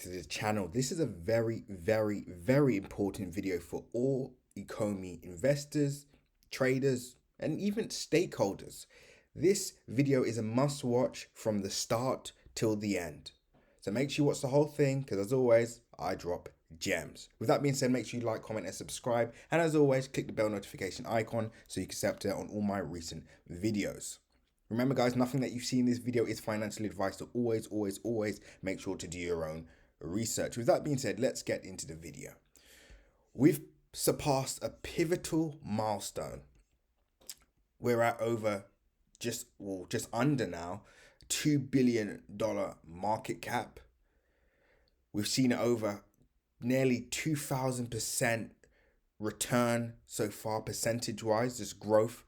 to the channel. This is a very, very, very important video for all ECOMI investors, traders, and even stakeholders. This video is a must watch from the start till the end. So make sure you watch the whole thing because as always, I drop gems. With that being said, make sure you like, comment, and subscribe. And as always, click the bell notification icon so you can stay up to date on all my recent videos. Remember guys, nothing that you see in this video is financial advice, so always make sure to do your own research. With that being said, let's get into the video. We've surpassed a pivotal milestone. We're at over just under now $2 billion market cap. We've seen over nearly 2,000% return so far percentage-wise, this growth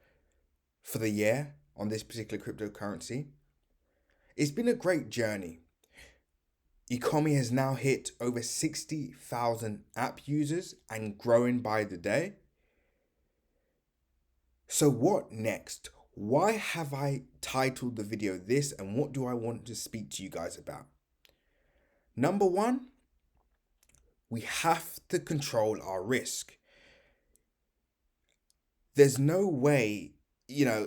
for the year on this particular cryptocurrency. It's been a great journey. ECOMI has now hit over 60,000 app users and growing by the day. So what next? Why have I titled the video this, and what do I want to speak to you guys about? Number one, we have to control our risk. There's no way,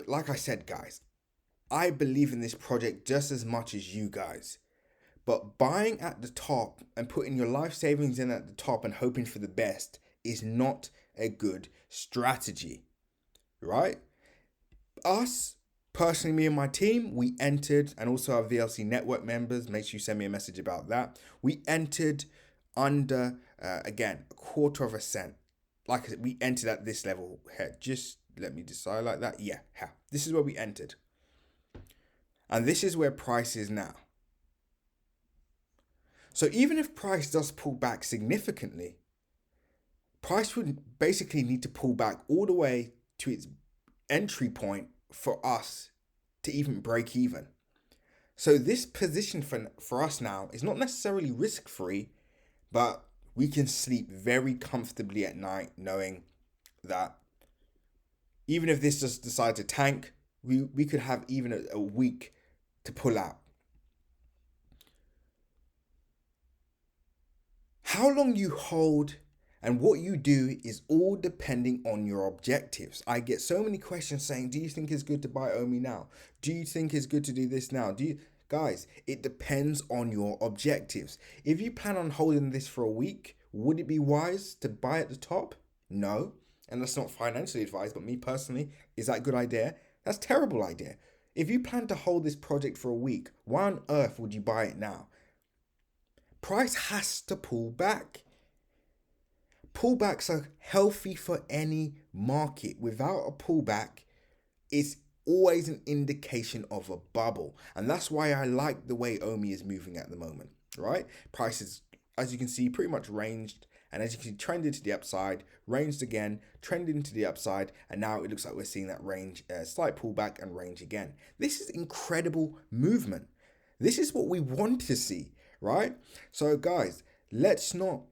like I said, guys, I believe in this project just as much as you guys. But buying at the top and putting your life savings in at the top and hoping for the best is not a good strategy, right? Us, personally, me and my team, we entered, and also our VLC network members, make sure you send me a message about that. We entered under, again, 1/4 cent. Like I said, we entered at this level here. Just let me decide like that. Yeah, this is where we entered. And this is where price is now. So even if price does pull back significantly, price would basically need to pull back all the way to its entry point for us to even break even. So this position for us now is not necessarily risk-free, but we can sleep very comfortably at night knowing that even if this just decides to tank, we could have even a week to pull out. How long you hold and what you do is all depending on your objectives. I get so many questions saying, do you think it's good to buy OMI now? Do you think it's good to do this now? Guys, it depends on your objectives. If you plan on holding this for a week, would it be wise to buy at the top? No. And that's not financially advised, but me personally, is that a good idea? That's a terrible idea. If you plan to hold this project for a week, why on earth would you buy it now? Price has to pull back. Pullbacks are healthy for any market. Without a pullback, it's always an indication of a bubble. And that's why I like the way OMI is moving at the moment, right? Prices, as you can see, pretty much ranged. And as you can see, trended to the upside, ranged again, trended into the upside. And now it looks like we're seeing that range, slight pullback and range again. This is incredible movement. This is what we want to see, right? So guys, let's not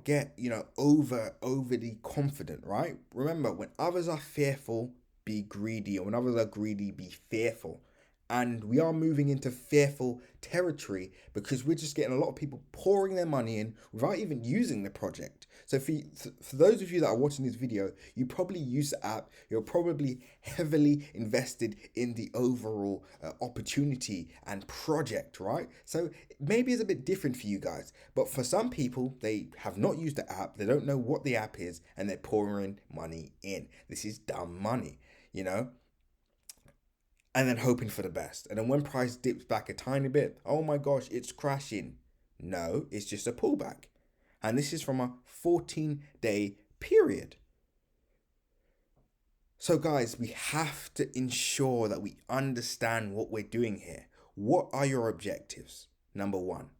get, overly confident, right? Remember, when others are fearful, be greedy. Or when others are greedy, be fearful. And we are moving into fearful territory because we're just getting a lot of people pouring their money in without even using the project. So for those of you that are watching this video, you probably use the app. You're probably heavily invested in the overall opportunity and project, right? So maybe it's a bit different for you guys. But for some people, they have not used the app. They don't know what the app is and they're pouring money in. This is dumb money, and then hoping for the best. And then when price dips back a tiny bit, oh my gosh, it's crashing. No, it's just a pullback. And this is from a 14-day period. So guys, we have to ensure that we understand what we're doing here. What are your objectives? Number one,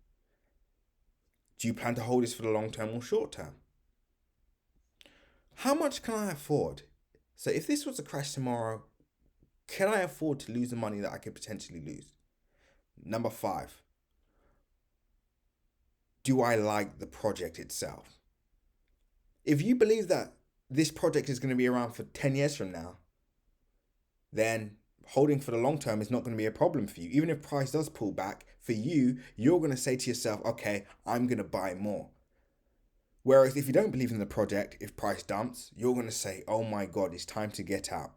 do you plan to hold this for the long term or short term? How much can I afford? So if this was to crash tomorrow, can I afford to lose the money that I could potentially lose? Number 5, do I like the project itself? If you believe that this project is going to be around for 10 years from now, then holding for the long term is not going to be a problem for you. Even if price does pull back, for you, you're going to say to yourself, okay, I'm going to buy more. Whereas if you don't believe in the project, if price dumps, you're going to say, oh my God, it's time to get out.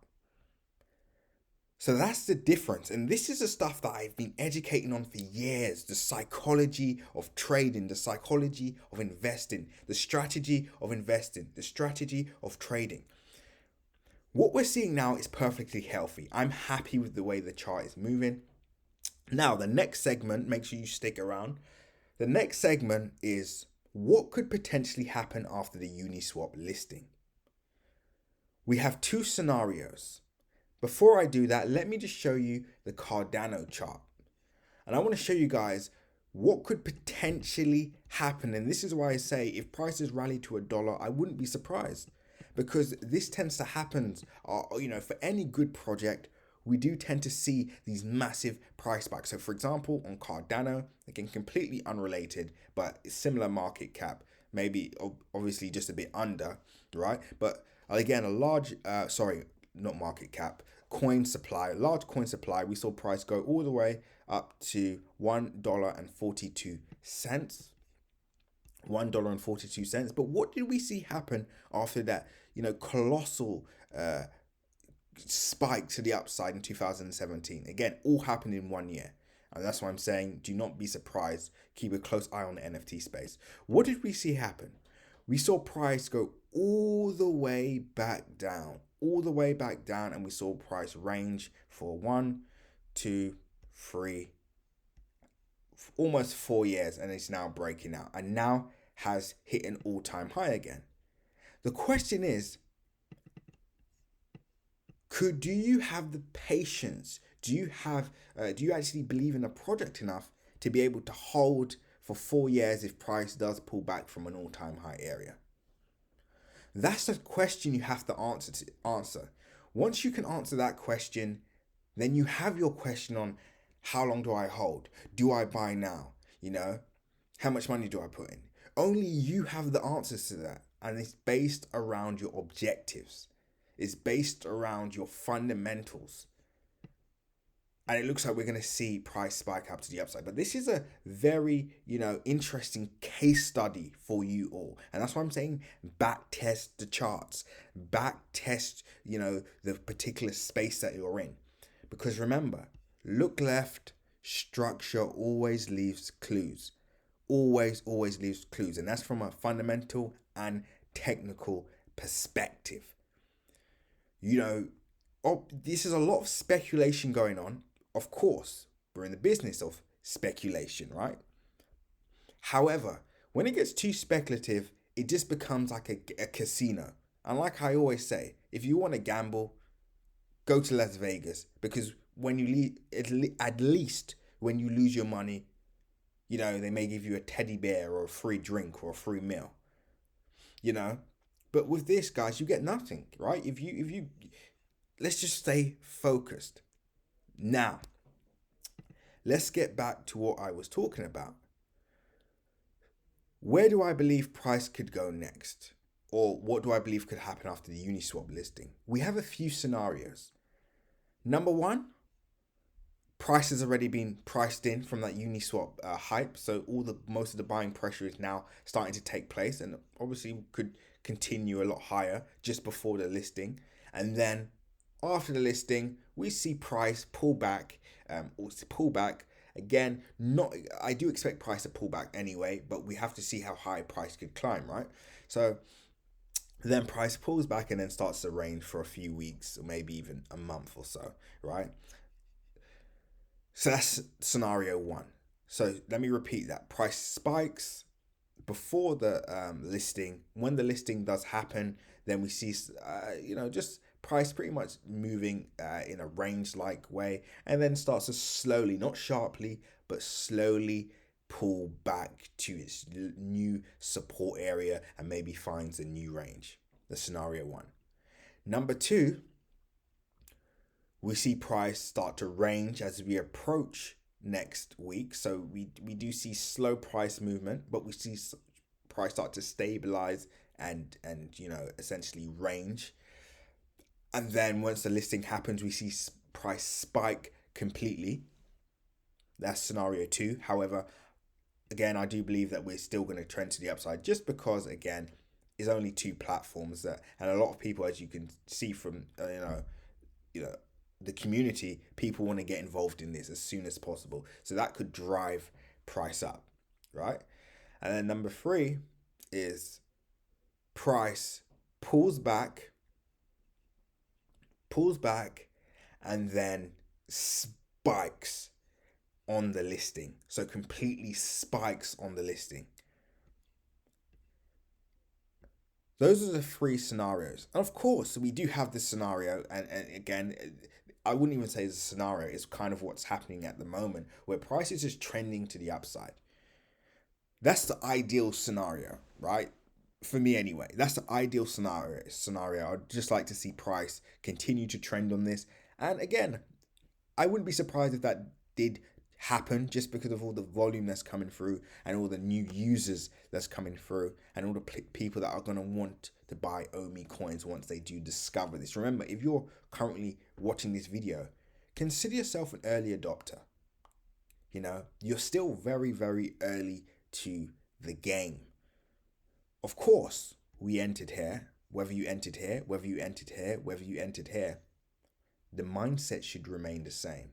So that's the difference. And this is the stuff that I've been educating on for years. The psychology of trading, the psychology of investing, the strategy of investing, the strategy of trading. What we're seeing now is perfectly healthy. I'm happy with the way the chart is moving. Now, the next segment, make sure you stick around. The next segment is what could potentially happen after the Uniswap listing. We have two scenarios. Before I do that, let me just show you the Cardano chart. And I want to show you guys what could potentially happen. And this is why I say if prices rally to $1, I wouldn't be surprised, because this tends to happen, for any good project, we do tend to see these massive price spikes. So for example, on Cardano, again, completely unrelated, but similar market cap, maybe obviously just a bit under, right? But again, not market cap, coin supply, large coin supply, we saw price go all the way up to $1.42. $1.42. But what did we see happen after that, colossal spike to the upside in 2017? Again, all happened in 1 year. And that's why I'm saying, do not be surprised. Keep a close eye on the NFT space. What did we see happen? We saw price go all the way back down, and we saw price range for 1, 2, 3, almost 4 years, and it's now breaking out and now has hit an all-time high again. The question is, do you have the patience? Do you actually believe in a project enough to be able to hold for 4 years if price does pull back from an all-time high area? That's the question you have to answer. Once you can answer that question, then you have your question on how long do I hold? Do I buy now? How much money do I put in? Only you have the answers to that. And it's based around your objectives. It's based around your fundamentals. And it looks like we're going to see price spike up to the upside. But this is a very, interesting case study for you all. And that's why I'm saying back test the charts. Back test, the particular space that you're in. Because remember, look left, structure always leaves clues. Always leaves clues. And that's from a fundamental and technical perspective. This is a lot of speculation going on. Of course, we're in the business of speculation, right? However, when it gets too speculative, it just becomes like a casino. And like I always say, if you want to gamble, go to Las Vegas, because when you at least when you lose your money, they may give you a teddy bear or a free drink or a free meal. But with this, guys, you get nothing, right? If you let's just stay focused. Now, let's get back to what I was talking about. Where do I believe price could go next? Or what do I believe could happen after the Uniswap listing? We have a few scenarios. Number one, price has already been priced in from that Uniswap hype. So most of the buying pressure is now starting to take place, and obviously could continue a lot higher just before the listing. And then after the listing, we see price pull back. Again, I do expect price to pull back anyway, but we have to see how high price could climb, right? So then price pulls back and then starts to range for a few weeks or maybe even a month or so, right? So that's scenario one. So let me repeat that. Price spikes before the listing. When the listing does happen, then we see, just price pretty much moving in a range-like way, and then starts to slowly, not sharply, but slowly pull back to its new support area and maybe finds a new range. That's scenario one. Number two, we see price start to range as we approach next week. So we do see slow price movement, but we see price start to stabilize and essentially range. And then once the listing happens, we see price spike completely. That's scenario 2. However, again, I do believe that we're still going to trend to the upside just because, again, it's only 2 platforms that, and a lot of people, as you can see from you know the community, people want to get involved in this as soon as possible. So that could drive price up, right? And then number 3 is price pulls back, and then spikes on the listing. So completely spikes on the listing. Those are the 3 scenarios. And of course, we do have this scenario, and again, I wouldn't even say it's a scenario, it's kind of what's happening at the moment, where price is just trending to the upside. That's the ideal scenario, right? For me anyway, that's the ideal scenario. I'd just like to see price continue to trend on this. And again, I wouldn't be surprised if that did happen just because of all the volume that's coming through and all the new users that's coming through and all the people that are going to want to buy OMI coins once they do discover this. Remember, if you're currently watching this video, consider yourself an early adopter. You're still very, very early to the game. Of course, we entered here, whether you entered here, whether you entered here, whether you entered here, the mindset should remain the same.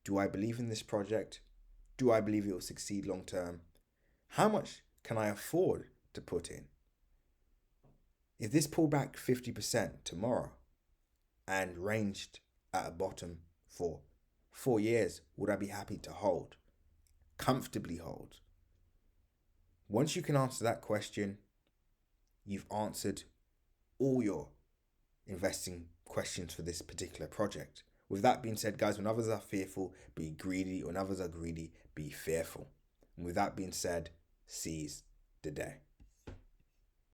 Do I believe in this project? Do I believe it will succeed long term? How much can I afford to put in? If this pulled back 50% tomorrow and ranged at a bottom for 4 years, would I be happy to hold? Comfortably hold? Once you can answer that question, you've answered all your investing questions for this particular project. With that being said, guys, when others are fearful, be greedy. When others are greedy, be fearful. And with that being said, seize the day.